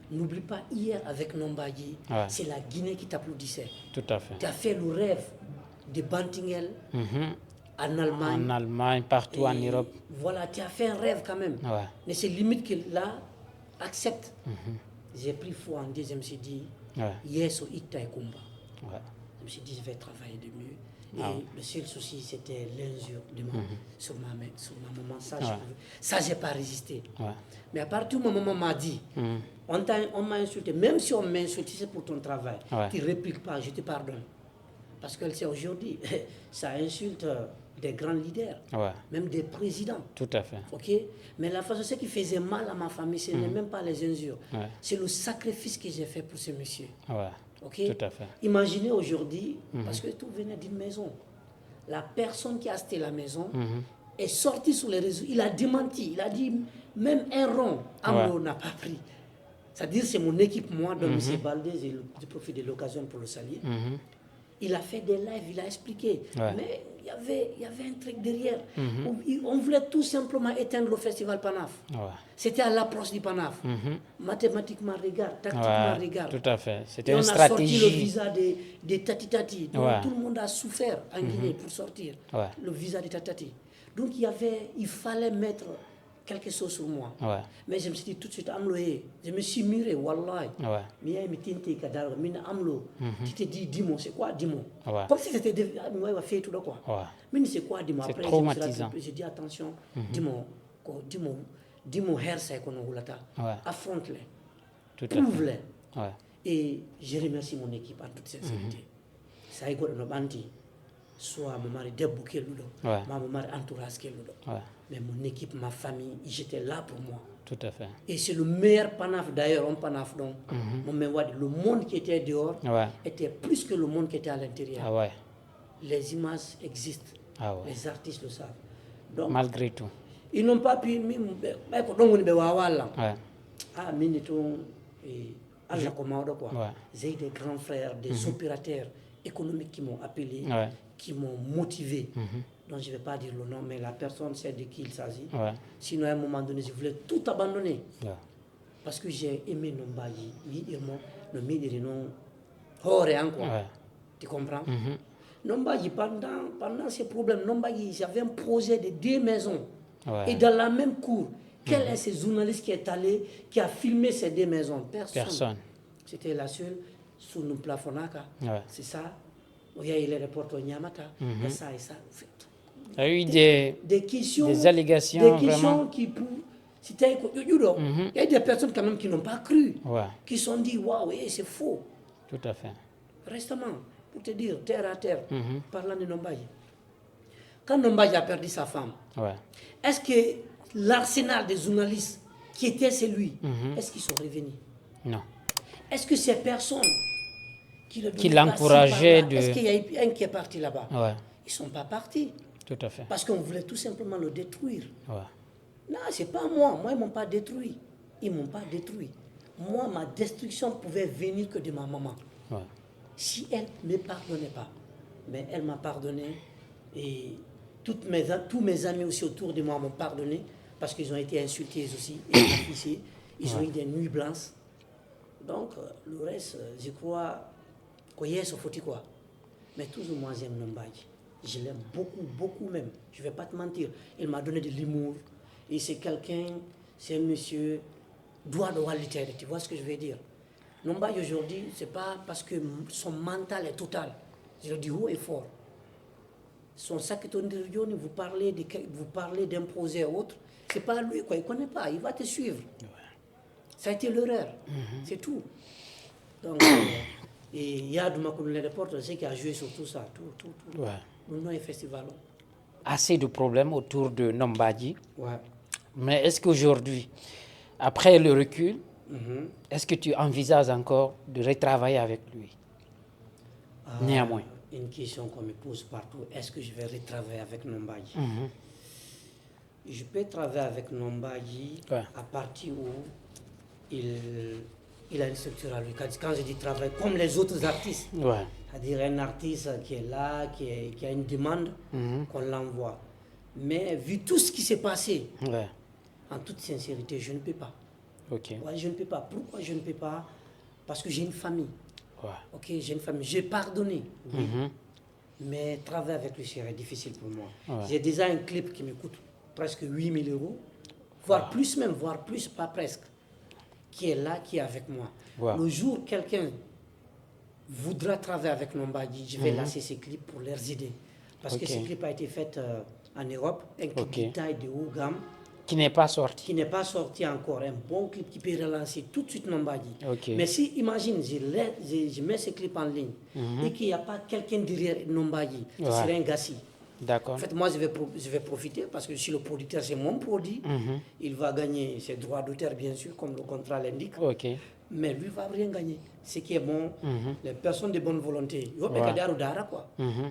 n'oublie pas, hier avec Nombagi, c'est la Guinée qui t'applaudissait. Tout à fait. Tu as fait le rêve de Bantingel en Allemagne. En Allemagne, partout en Europe. Voilà, tu as fait un rêve quand même. Ouais. Mais c'est limite que là, accepte. J'ai pris foi en Dieu, je me suis dit, yes, ou Ita et Kumba. Ouais. Je me suis dit, je vais travailler de mieux. Et le seul souci, c'était l'injure de sur ma maman. Ça, je n'ai pas résisté. Ouais. Mais à partir du moment où maman m'a dit, on m'a insulté, même si on m'a insulté, c'est pour ton travail. Tu ne répliques pas, je te pardonne. Parce que c'est aujourd'hui, ça insulte des grands leaders, même des présidents. Tout à fait. Okay? Mais la façon, ce qui faisait mal à ma famille, ce n'est même pas les injures. C'est le sacrifice que j'ai fait pour ce monsieur. Okay? Tout à fait. Imaginez aujourd'hui, parce que tout venait d'une maison. La personne qui a acheté la maison est sortie sur les réseaux. Il a démenti. Il a dit, même un rond, Amlo n'a pas pris. C'est-à-dire, c'est mon équipe, moi, donc M. Baldé, je profite de l'occasion pour le saluer. Il a fait des lives, il a expliqué. Mais il y avait un truc derrière. On voulait tout simplement éteindre le festival Panaf. C'était à l'approche du Panaf. Mathématiquement, regarde, tactiquement, regarde. Tout à fait. C'était une stratégie. On a sorti le visa des Tati-Tati. Donc tout le monde a souffert en Guinée pour sortir le visa des Tati-Tati. Donc il fallait mettre quelque chose sur moi. Mais je me suis dit tout de suite, Amlo, je me suis miré, wallahi. Mais tu te dis, dis-moi, c'est quoi, dis-moi. Comme si c'était fait tout le quoi. Mais c'est quoi, dis-moi. C'est traumatisant. J'ai dit, attention, dis-moi, c'est qu'on a affronte-les, prouve-les. Et je remercie mon équipe en toute sincérité. Ça y est, soit mon mari débouqué mon mari entourage mais mon équipe, ma famille, ils étaient là pour moi. Tout à fait. Et c'est le meilleur Panaf d'ailleurs, Panaf donc. Le monde qui était dehors était plus que le monde qui était à l'intérieur. Les images existent. Les artistes le savent. Donc, malgré tout. Ils n'ont pas pu. J'ai des grands frères, des opérateurs économiques qui m'ont appelé, qui m'ont motivé. Donc je ne vais pas dire le nom, mais la personne sait de qui il s'agit. Sinon, à un moment donné, je voulais tout abandonner. Parce que j'ai aimé Nombagi. Tu comprends? Nombagi, pendant ces problèmes, Nombagi, j'avais un projet de 2 maisons. Et dans la même cour, quel est ce journaliste qui est allé, qui a filmé ces 2 maisons? Personne. C'était la seule sous nos plafonds. C'est ça. Il y a eu les reporters Nyamata. Et ça, et ça. Il y a eu des questions, des allégations. Des questions qui prouvent. Il y a des personnes quand même qui n'ont pas cru. Qui se sont dit, waouh, c'est faux. Tout à fait. Récemment, pour te dire, terre à terre, parlant de Nombagi. Quand Nombagi a perdu sa femme, est-ce que l'arsenal des journalistes qui était celui, est-ce qu'ils sont revenus? Non. Est-ce que ces personnes qui l'encourageaient de... Est-ce qu'il y a eu un qui est parti là-bas? Ils ne sont pas partis. Tout à fait. Parce qu'on voulait tout simplement le détruire. Non, ce n'est pas moi. Moi, ils ne m'ont pas détruit. Ils ne m'ont pas détruit. Moi, ma destruction pouvait venir que de ma maman. Si elle ne me pardonnait pas. Mais elle m'a pardonné. Et tous mes amis aussi autour de moi m'ont pardonné. Parce qu'ils ont été insultés aussi. Et affichés. Ils ont eu des nuits blanches. Donc, le reste, je crois... quoi. Mais toujours moi j'aime Nombagi. Je l'aime beaucoup, beaucoup même. Je ne vais pas te mentir. Il m'a donné de l'humour. Et c'est un monsieur droit de qualité. Tu vois ce que je veux dire? Nombagi aujourd'hui, ce n'est pas parce que son mental est total. Je le dis haut et fort. Son sac vous parlez d'un projet ou autre. Ce n'est pas lui, quoi. Il ne connaît pas. Il va te suivre. Ça a été l'erreur. C'est tout. Donc... Et il y a de ma commune reporter qui a joué sur tout ça. Le nom est Festival. Assez de problèmes autour de Nombadji. Ouais. Mais est-ce qu'aujourd'hui, après le recul, est-ce que tu envisages encore de retravailler avec lui? Néanmoins. Une question qu'on me pose partout, est-ce que je vais retravailler avec Nombadji? Je peux travailler avec Nombadji à partir où il a une structure à lui. Quand je dis travail, comme les autres artistes, c'est-à-dire un artiste qui est là, qui a une demande, qu'on l'envoie. Mais vu tout ce qui s'est passé, en toute sincérité, je ne peux pas. Je ne peux pas. Pourquoi je ne peux pas? Parce que j'ai une famille. J'ai une famille. J'ai pardonné. Mais travailler avec lui serait difficile pour moi. J'ai déjà un clip qui me coûte presque 8 000 €, voire plus même, voire plus, pas presque, qui est là, qui est avec moi. Le jour où quelqu'un voudra travailler avec Nombadji, je vais lancer ces clips pour les aider. Parce que ce clip a été fait en Europe, un clip de taille de haut gamme. Qui n'est pas sorti. Qui n'est pas sorti encore. Un bon clip qui peut relancer tout de suite Nombadji. Mais si, imagine, je mets ce clip en ligne et qu'il n'y a pas quelqu'un derrière Nombadji, ce serait un gâchis. D'accord. En fait, moi, je vais profiter parce que je suis le producteur, c'est mon produit. Il va gagner ses droits d'auteur, bien sûr, comme le contrat l'indique. Mais lui ne va rien gagner. Ce qui est bon, les personnes de bonne volonté,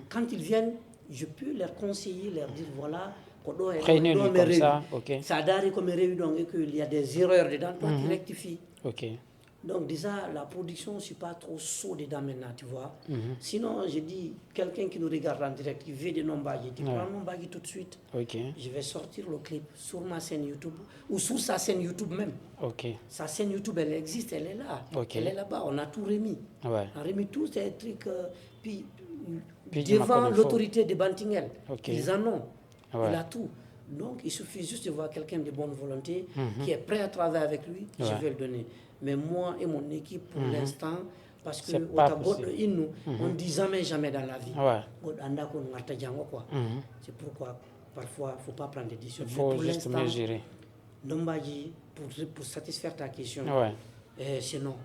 quand ils viennent, je peux leur conseiller, leur dire voilà, prenez-le comme ça. Ça a comme réunion et qu'il y a des erreurs dedans, toi tu rectifies. Donc déjà, la production, je ne suis pas trop chaud dedans maintenant, tu vois. Sinon, je dis, quelqu'un qui nous regarde en direct, qui veut de Nombadji, tu prends Nombadji tout de suite. Je vais sortir le clip sur ma chaîne YouTube, ou sur sa chaîne YouTube même. Sa chaîne YouTube, elle existe, elle est là. Elle est là-bas, on a tout remis. On a remis tous ces trucs, puis devant l'autorité de Bantingel, ils en ont. Il a tout. Donc, il suffit juste de voir quelqu'un de bonne volonté qui est prêt à travailler avec lui, je vais le donner. Mais moi et mon équipe, pour l'instant, parce que on ne dit jamais dans la vie. C'est pourquoi, parfois, il ne faut pas prendre des décisions. Il faut juste mesurer. Nombadji, pour satisfaire ta question, c'est non.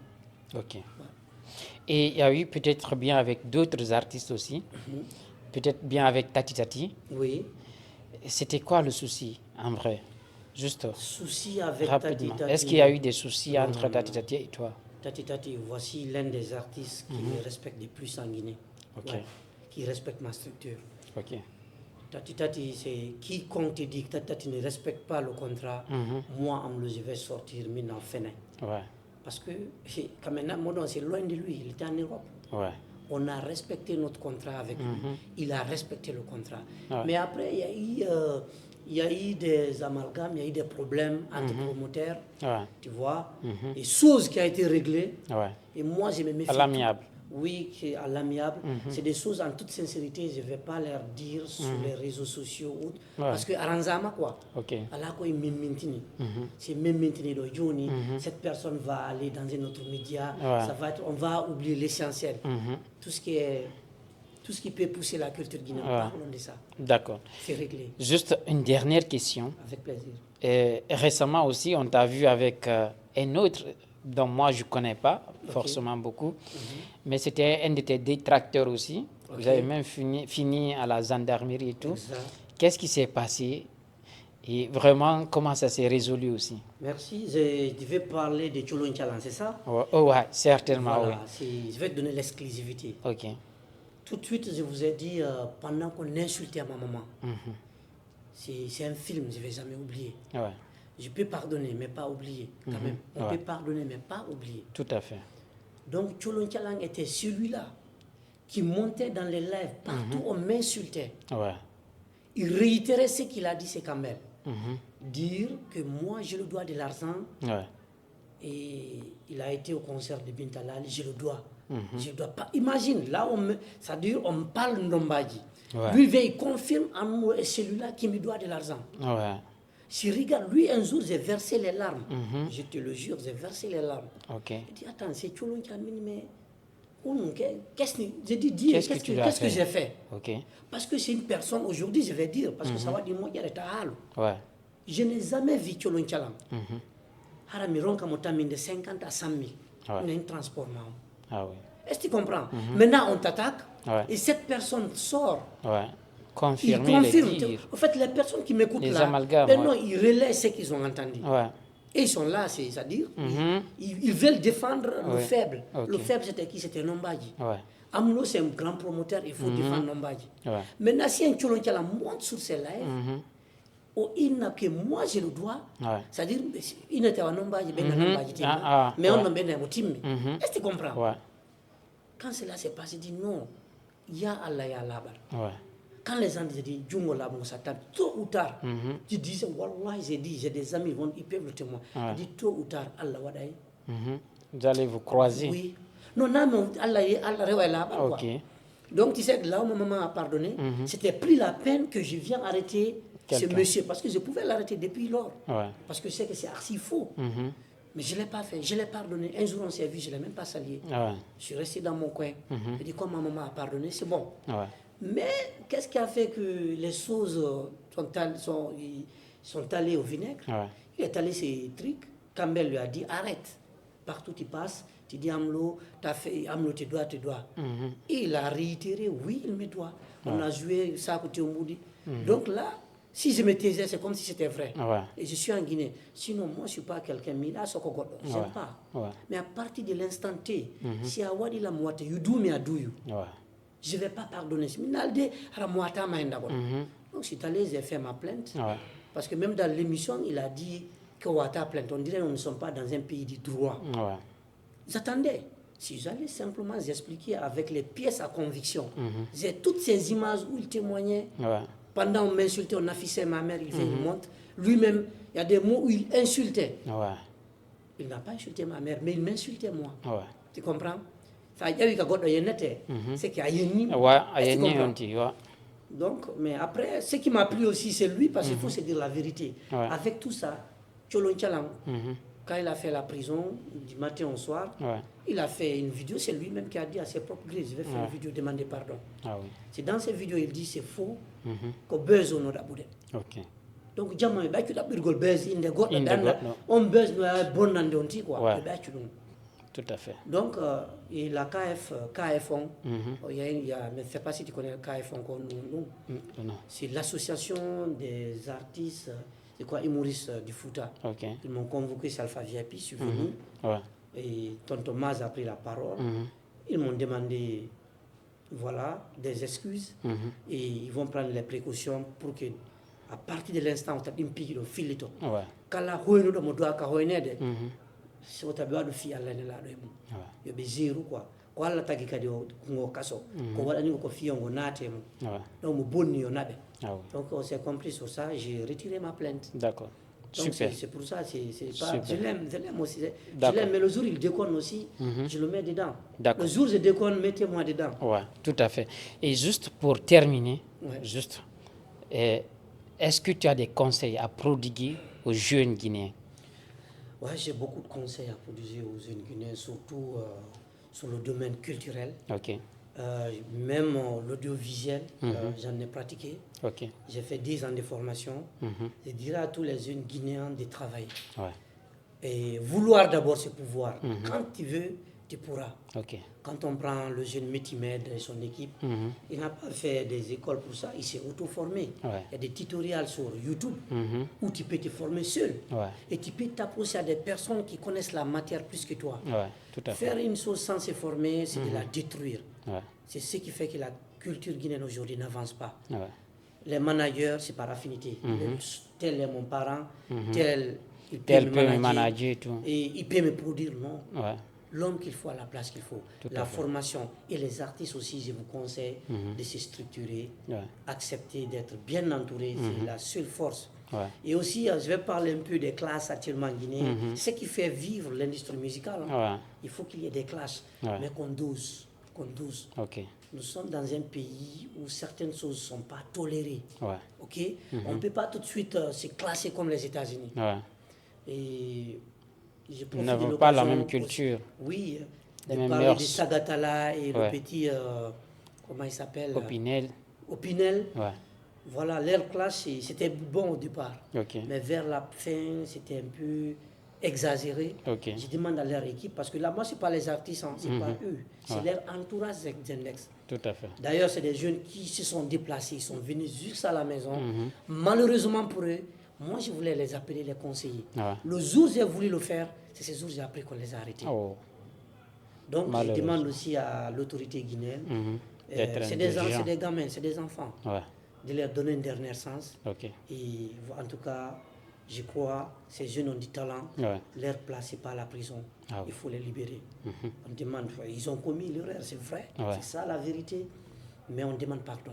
Et il y a eu peut-être bien avec d'autres artistes aussi, peut-être bien avec Tati Tati. Oui. C'était quoi le souci, en vrai? Juste souci avec rapidement. Tati Tati. Est-ce qu'il y a eu des soucis entre Tati Tati et toi? Tati Tati, voici l'un des artistes qui me respecte le plus en Guinée. Qui respecte ma structure. Tati Tati, c'est quiconque te dit que Tati Tati ne respecte pas le contrat, moi, je vais sortir maintenant Fénin. Parce que, quand maintenant, c'est loin de lui, il était en Europe. On a respecté notre contrat avec lui. Il a respecté le contrat. Mais après, il y a eu des amalgames, il y a eu des problèmes entre promoteurs, tu vois, des choses qui ont été réglées. Et moi, je me méfie. À l'amiable. Oui, à l'amiable. C'est des choses, en toute sincérité, je ne vais pas leur dire sur les réseaux sociaux. Parce que Aranzama, quoi. Alors quoi, c'est même maintenant, cette personne va aller dans un autre média, ça va être, on va oublier l'essentiel. Tout ce qui peut pousser la culture guinéenne, parlons de ça. D'accord. C'est réglé. Juste une dernière question. Avec plaisir. Récemment aussi, on t'a vu avec un autre dont moi je ne connais pas forcément beaucoup, mais c'était un de tes détracteurs aussi. Vous avez même fini à la gendarmerie et tout. Qu'est-ce qui s'est passé et vraiment comment ça s'est résolu aussi? Merci. Je devais parler de Tcholon Tchalan, c'est ça? Oui, certainement. Voilà, je vais te donner l'exclusivité. Tout de suite, je vous ai dit, pendant qu'on insultait ma maman, c'est un film, je ne vais jamais oublier. Je peux pardonner, mais pas oublier, quand même. On peut pardonner, mais pas oublier. Tout à fait. Donc, Tcholon Tchalan était celui-là qui montait dans les lives, partout on m'insultait. Il réitérait ce qu'il a dit, c'est quand même. Dire que moi, je le dois de l'argent. Et il a été au concert de Bintalal, je le dois. Je ne dois pas. Imagine, là, ça dure, on me parle de Nombadji. Lui, il confirme à moi, celui-là qui me doit de l'argent. Si regarde, lui, un jour, j'ai versé les larmes. Je te le jure, j'ai versé les larmes. Il dit, attends, c'est Tcholon qui a mis, mais qu'est-ce que j'ai fait? Parce que c'est une personne, aujourd'hui, je vais dire, parce que ça va dire, moi, il y a des tahal. Je n'ai jamais vu Tcholon Tchalan. Haramiron Kamotamine de 50 à 100 000. On a un transport. Est-ce que tu comprends? Maintenant, on t'attaque et cette personne sort confirmer les dires. En fait, les personnes qui m'écoutent là, maintenant, ils relaient ce qu'ils ont entendu. Ouais. Et ils sont là, c'est-à-dire, ils veulent défendre le faible. Le faible, c'était qui? C'était Nombadji. Ouais. Amlo, c'est un grand promoteur, il faut défendre Nombadji. Ouais. Maintenant, si un Tcholontiala monte sur ses lives, il n'a que moi, j'ai le droit. Ouais. C'est-à-dire, il n'était pas Nombadji, mais on n'a pas team. Est-ce que tu comprends? Ouais. Quand cela s'est passé, il dit non, il y a Allah, il y a Allah. Ouais. Quand les gens disaient, Djungo la Moussa, tôt ou tard, tu disais, Wallah, j'ai des amis, ils peuvent le témoigner. Il dit, tôt ou tard, Allah Wadaï. Vous allez vous croiser. Oui. Non, non, Allah est là. Donc, tu sais que là où ma maman a pardonné, c'était plus la peine que je viens arrêter ce monsieur, parce que je pouvais l'arrêter depuis lors. Ouais. Parce que je sais que c'est archi faux. Mais je ne l'ai pas fait, je l'ai pardonné. Un jour, on s'est vu, je ne l'ai même pas salué. Ouais. Je suis resté dans mon coin. Je dis, comme ma maman a pardonné, c'est bon. Ouais. Mais qu'est-ce qui a fait que les choses sont allées au vinaigre? Ouais. Il est allé ces trucs. Campbell lui a dit, arrête. Partout tu passes, tu dis Amlo, Amlo, tu dois. Et il a réitéré, oui, il me doit. On a joué ça à côté au Moudi. Donc là, si je me taisais, c'est comme si c'était vrai. Ouais. Et je suis en Guinée. Sinon, moi, je ne suis pas quelqu'un, mais là, je n'aime pas. Ouais. Mais à partir de l'instant T, si à Wadi la moite, you do me, I do you. Ouais. Je ne vais pas pardonner. Donc, je suis allé, j'ai fait ma plainte. Ouais. Parce que même dans l'émission, il a dit que Ouattara plainte. On dirait que nous ne sommes pas dans un pays du droit. Ouais. J'attendais. Si j'allais simplement expliquer avec les pièces à conviction, j'ai toutes ces images où il témoignait. Ouais. Pendant qu'on m'insultait, on affichait ma mère, il fait une montre. Lui-même, il y a des mots où il insultait. Ouais. Il n'a pas insulté ma mère, mais il m'insultait moi. Ouais. Tu comprends? C'est qu'il y a une. Donc, mais après, ce qui m'a plu aussi, c'est lui, parce qu'il faut se dire la vérité. Ouais. Avec tout ça, Tcholon Tchalam, quand il a fait la prison, du matin au soir, il a fait une vidéo, c'est lui-même qui a dit à ses propres grés, je vais faire une vidéo, demander pardon. Ah, oui. C'est dans cette vidéo, il dit c'est faux, qu'on buzz au nom d'Aboudé. Donc, Djamma, tu as pu buzz in the God, on buzz bon dans le quoi. Tout à fait. Donc, et la KFON, il y a, mais je ne sais pas si tu connais le KFON, non. C'est l'association des artistes, c'est quoi, humoristes du Fouta. Okay. Ils m'ont convoqué, c'est Alpha VIP, je suis venu. Ouais. Et Tonton Maz a pris la parole. Ils m'ont demandé, voilà, des excuses. Et ils vont prendre les précautions pour que, à partir de l'instant où tu as une pique de fil, quand la rouille nous doit si on t'a besoin de filles à l'année là, il y a des zéro quoi. Quand la tagi kadi on kaso, quand on a une confiance on a thème. Donc mon bon n'y en a. Donc on s'est compris sur ça, j'ai retiré ma plainte. D'accord. Super. C'est pour ça, c'est pas. Je l'aime aussi. Je l'aime, mais le jour il déconne aussi, je le mets dedans. Le jour je déconne, mettez-moi dedans. Ouais, tout à fait. Et juste pour terminer, est-ce que tu as des conseils à prodiguer aux jeunes Guinéens? Oui, j'ai beaucoup de conseils à produire aux jeunes Guinéens, surtout sur le domaine culturel. Okay. Même l'audiovisuel, j'en ai pratiqué. Okay. J'ai fait 10 ans de formation. Je dirais à tous les jeunes Guinéens de travailler. Ouais. Et vouloir d'abord, c'est pouvoir. Quand tu veux, tu pourras. Okay. Quand on prend le jeune Métimed et son équipe, il n'a pas fait des écoles pour ça, il s'est auto-formé. Ouais. Il y a des tutoriels sur YouTube où tu peux te former seul. Ouais. Et tu peux t'approcher à des personnes qui connaissent la matière plus que toi. Ouais, tout à fait. Faire une chose sans se former, c'est de la détruire. Ouais. C'est ce qui fait que la culture guinéenne aujourd'hui n'avance pas. Ouais. Les managers, c'est par affinité. Tel est mon parent, tel il peut me manager. Et il peut me produire, non. Ouais. L'homme qu'il faut à la place qu'il faut. La formation et les artistes aussi, je vous conseille de se structurer, accepter d'être bien entouré, c'est la seule force. Ouais. Et aussi, je vais parler un peu des classes actuellement en Guinée. Ce qui fait vivre l'industrie musicale, il faut qu'il y ait des classes, mais qu'on dose. Okay. Nous sommes dans un pays où certaines choses ne sont pas tolérées. Ouais. Okay? On ne peut pas tout de suite se classer comme les États-Unis. Ouais. Et nous n'avons pas la même culture. Oui, de parler de Sagatala et le petit, comment il s'appelle? Opinel. Ouais. Voilà, leur classe, c'était bon au départ. Okay. Mais vers la fin, c'était un peu exagéré. Je demande à leur équipe, parce que là, moi, ce n'est pas les artistes, ce n'est pas eux. C'est leur entourage d'Index. Tout à fait. D'ailleurs, c'est des jeunes qui se sont déplacés, ils sont venus jusqu'à la maison. Malheureusement pour eux, moi, je voulais les appeler, les conseiller. Le jour où j'ai voulu le faire, c'est ce jour où j'ai appris qu'on les a arrêtés. Donc, je demande aussi à l'autorité guinéenne, c'est des gamins, c'est des enfants, de leur donner une dernière chance. Et en tout cas, je crois, ces jeunes ont du talent, leur place n'est pas à la prison, il faut les libérer. On demande, ils ont commis l'erreur, c'est vrai, c'est ça la vérité, mais on demande pardon.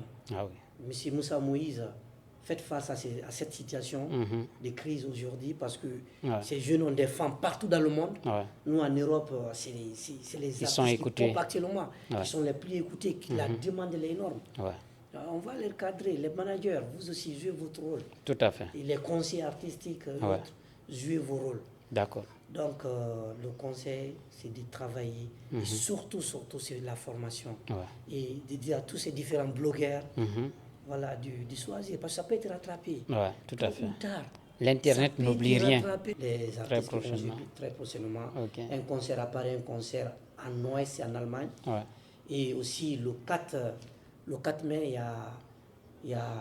Monsieur Moussa Moïse, faites face à cette situation de crise aujourd'hui parce que ces jeunes ont des femmes partout dans le monde. Nous, en Europe, c'est les artistes qui popent actuellement, qui sont les plus écoutés, qui la demande est énorme. On va les cadrer, les managers, vous aussi jouez votre rôle. Tout à fait. Et les conseils artistiques, jouez vos rôles. D'accord. Donc, le conseil, c'est de travailler, et surtout, c'est la formation. Et de dire à tous ces différents blogueurs, voilà, de choisir, parce que ça peut être rattrapé. Tout à fait. Tard. L'Internet n'oublie rien. Les artistes très prochainement. Un concert à Paris, un concert en Ouest et en Allemagne. Et aussi le 4 mai, il y a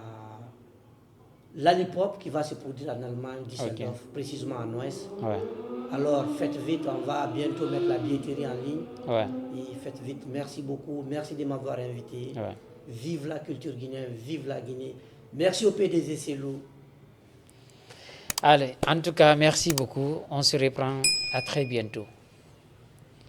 l'Alipop qui va se produire en Allemagne, Düsseldorf, précisément en Ouest. Alors faites vite, on va bientôt mettre la billetterie en ligne. Et faites vite, merci beaucoup, merci de m'avoir invité. Vive la culture guinéenne, vive la Guinée. Merci au PDG Cellou. Allez, en tout cas, merci beaucoup. On se reprend à très bientôt.